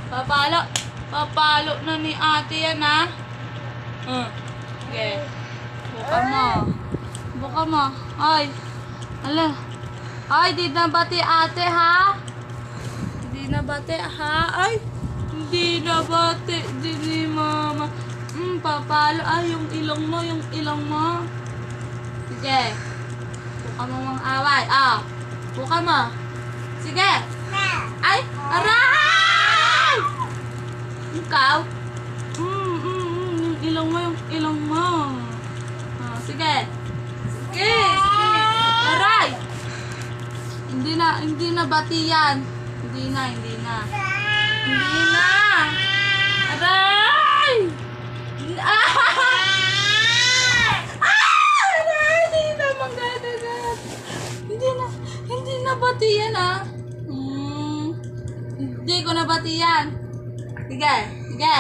Papalo. Papalo na ni ate yan, ha? Sige. Buka mo. Buka mo. Ay. Ala. Ay, di na bati ate, ha? Di na bati, ha? Ay. Hindi na bati. Di ni mama. Papalo. Ay, yung ilong mo. Yung ilong mo. Sige. Buka mo mga away. Buka mo. Sige. Ay. Aray! Ikaw? Yung ilong mo. Yung ilong mo. Sige. Sige. Sige. Aray! Hindi na bati yan. Hindi na. Hindi na. Aray! Hindi na magdadagat. Hindi na bati yan, ha? Hindi ko na bati yan. Sige. Sige.